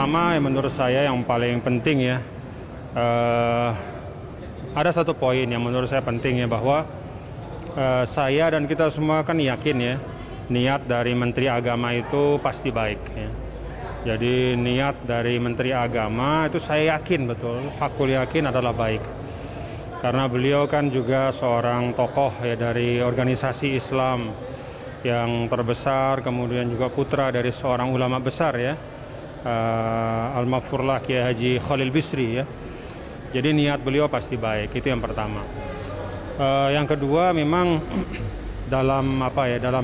pertama yang menurut saya yang paling penting ya, ada satu poin yang menurut saya penting ya, bahwa saya dan kita semua kan yakin ya, niat dari Menteri Agama itu pasti baik ya. Jadi niat dari Menteri Agama itu saya yakin betul, hakul yakin adalah baik. Karena beliau kan juga seorang tokoh ya dari organisasi Islam yang terbesar, kemudian juga putra dari seorang ulama besar ya, Al-Maghfurlah Kiai Haji Khalil Bisri ya. Jadi niat beliau pasti baik, itu yang pertama. Yang kedua memang dalam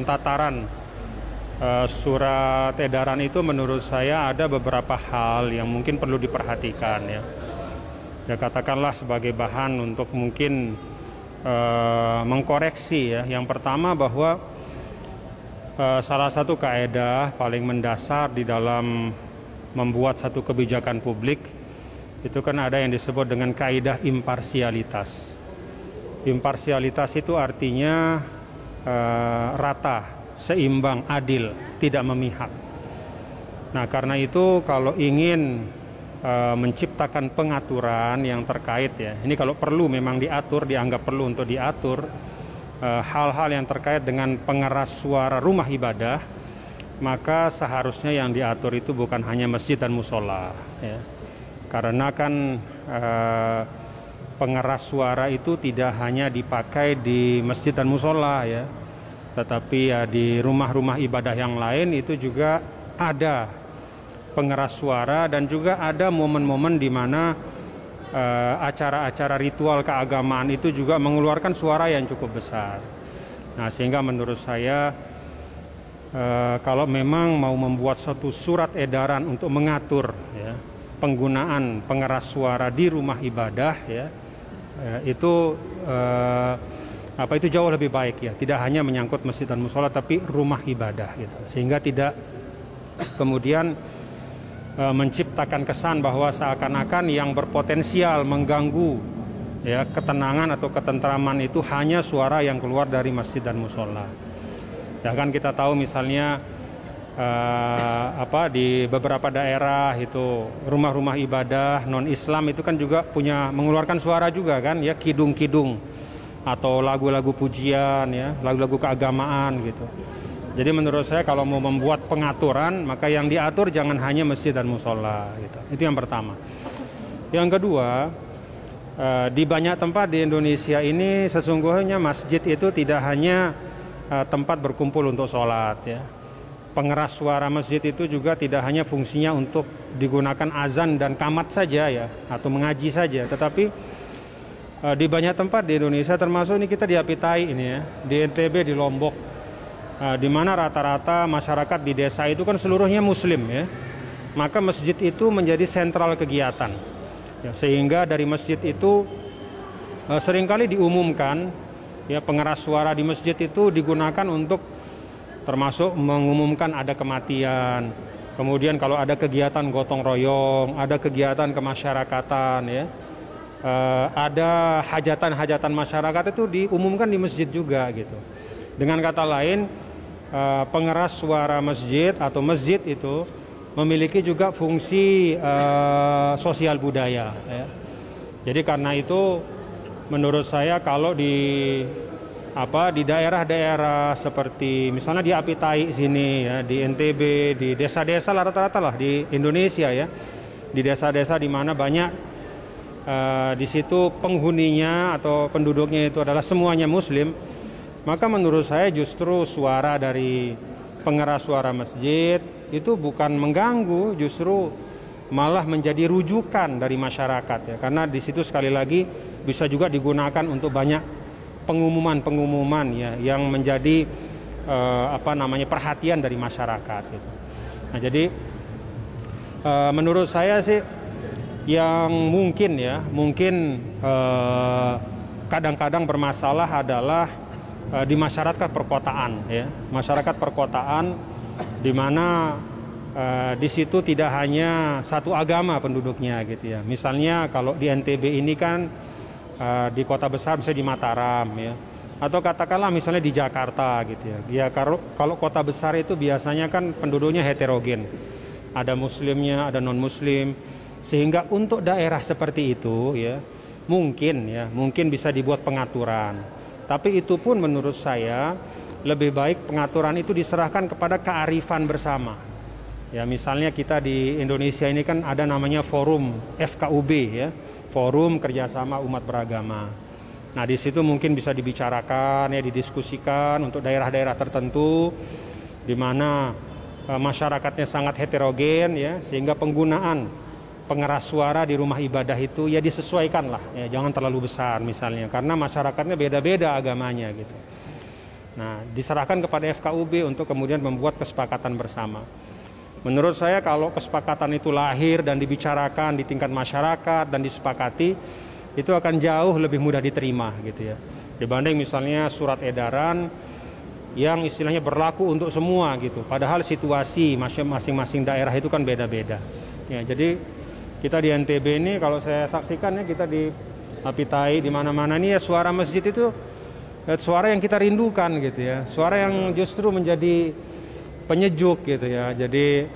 tataran surat edaran itu menurut saya ada beberapa hal yang mungkin perlu diperhatikan ya. Ya katakanlah sebagai bahan untuk mungkin mengkoreksi ya. Yang pertama bahwa salah satu kaedah paling mendasar di dalam membuat satu kebijakan publik itu kan ada yang disebut dengan kaidah imparsialitas. Imparsialitas itu artinya rata, seimbang, adil, tidak memihak. Nah, karena itu kalau ingin menciptakan pengaturan yang terkait ya, ini kalau perlu memang diatur, dianggap perlu untuk diatur hal-hal yang terkait dengan pengeras suara rumah ibadah, maka seharusnya yang diatur itu bukan hanya masjid dan musola ya. Karena kan pengeras suara itu tidak hanya dipakai di masjid dan musola ya, tetapi ya di rumah-rumah ibadah yang lain itu juga ada pengeras suara, dan juga ada momen-momen di mana acara-acara ritual keagamaan itu juga mengeluarkan suara yang cukup besar. Nah, sehingga menurut saya kalau memang mau membuat suatu surat edaran untuk mengatur ya, penggunaan pengeras suara di rumah ibadah ya, itu jauh lebih baik ya, tidak hanya menyangkut masjid dan musola tapi rumah ibadah gitu, sehingga tidak kemudian menciptakan kesan bahwa seakan-akan yang berpotensial mengganggu ya ketenangan atau ketentraman itu hanya suara yang keluar dari masjid dan musola. Ya kan kita tahu misalnya di beberapa daerah itu rumah-rumah ibadah non-Islam itu kan juga punya mengeluarkan suara juga kan ya, kidung-kidung atau lagu-lagu pujian ya, lagu-lagu keagamaan gitu. Jadi menurut saya kalau mau membuat pengaturan, maka yang diatur jangan hanya masjid dan musola gitu. Itu yang pertama. Yang kedua, di banyak tempat di Indonesia ini sesungguhnya masjid itu tidak hanya tempat berkumpul untuk sholat ya. Pengeras suara masjid itu juga tidak hanya fungsinya untuk digunakan azan dan qamat saja ya, atau mengaji saja, tetapi di banyak tempat di Indonesia, termasuk ini kita di Apitai ini ya, di NTB, di Lombok, di mana rata-rata masyarakat di desa itu kan seluruhnya muslim ya, maka masjid itu menjadi sentral kegiatan ya, sehingga dari masjid itu seringkali diumumkan ya, pengeras suara di masjid itu digunakan untuk termasuk mengumumkan ada kematian, kemudian kalau ada kegiatan gotong royong, ada kegiatan kemasyarakatan ya, ada hajatan-hajatan masyarakat itu diumumkan di masjid juga gitu. Dengan kata lain, pengeras suara masjid atau masjid itu memiliki juga fungsi sosial budaya ya. Jadi karena itu menurut saya kalau di daerah-daerah seperti misalnya di Apitai sini ya, di NTB, di desa-desa rata-rata lah di Indonesia ya, di desa-desa di mana banyak di situ penghuninya atau penduduknya itu adalah semuanya muslim, maka menurut saya justru suara dari pengeras suara masjid itu bukan mengganggu, justru malah menjadi rujukan dari masyarakat ya, karena di situ sekali lagi bisa juga digunakan untuk banyak pengumuman-pengumuman ya yang menjadi perhatian dari masyarakat gitu. Nah, jadi menurut saya sih yang mungkin kadang-kadang bermasalah adalah di masyarakat perkotaan ya, masyarakat perkotaan di mana di situ tidak hanya satu agama penduduknya gitu ya. Misalnya kalau di NTB ini kan di kota besar, misalnya di Mataram ya, atau katakanlah misalnya di Jakarta gitu ya. Ya kalau kota besar itu biasanya kan penduduknya heterogen. ada muslimnya, ada non muslim, sehingga untuk daerah seperti itu ya mungkin bisa dibuat pengaturan. Tapi itu pun menurut saya lebih baik pengaturan itu diserahkan kepada kearifan bersama. Ya, misalnya kita di Indonesia ini kan ada namanya forum FKUB ya, Forum Kerjasama Umat Beragama. Nah, di situ mungkin bisa dibicarakan ya, didiskusikan untuk daerah-daerah tertentu di mana masyarakatnya sangat heterogen ya, sehingga penggunaan pengeras suara di rumah ibadah itu ya disesuaikan lah ya, jangan terlalu besar misalnya karena masyarakatnya beda-beda agamanya gitu. Nah, diserahkan kepada FKUB untuk kemudian membuat kesepakatan bersama. Menurut saya kalau kesepakatan itu lahir dan dibicarakan di tingkat masyarakat dan disepakati, itu akan jauh lebih mudah diterima gitu ya, dibanding misalnya surat edaran yang istilahnya berlaku untuk semua gitu, padahal situasi masing-masing daerah itu kan beda-beda ya. Jadi kita di NTB ini kalau saya saksikan ya, kita di Apitai di mana-mana ini ya, suara masjid itu suara yang kita rindukan gitu ya, suara yang justru menjadi penyejuk gitu ya. Jadi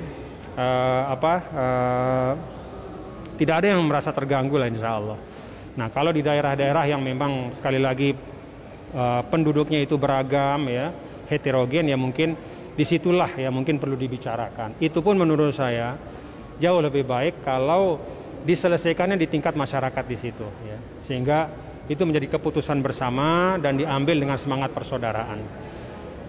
tidak ada yang merasa terganggu lah insya Allah. Nah, kalau di daerah-daerah yang memang sekali lagi penduduknya itu beragam ya, heterogen ya, mungkin disitulah ya mungkin perlu dibicarakan. Itu pun menurut saya jauh lebih baik kalau diselesaikannya di tingkat masyarakat di situ ya, sehingga itu menjadi keputusan bersama dan diambil dengan semangat persaudaraan.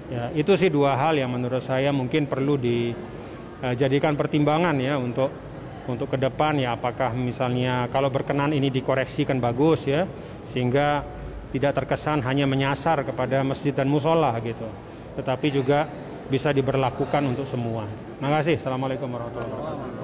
Ya, itu sih dua hal yang menurut saya mungkin perlu dijadikan pertimbangan ya untuk ke depan ya, apakah misalnya kalau berkenan ini dikoreksi kan bagus ya, sehingga tidak terkesan hanya menyasar kepada masjid dan musola gitu, tetapi juga bisa diberlakukan untuk semua. Terima kasih. Assalamualaikum warahmatullahi wabarakatuh.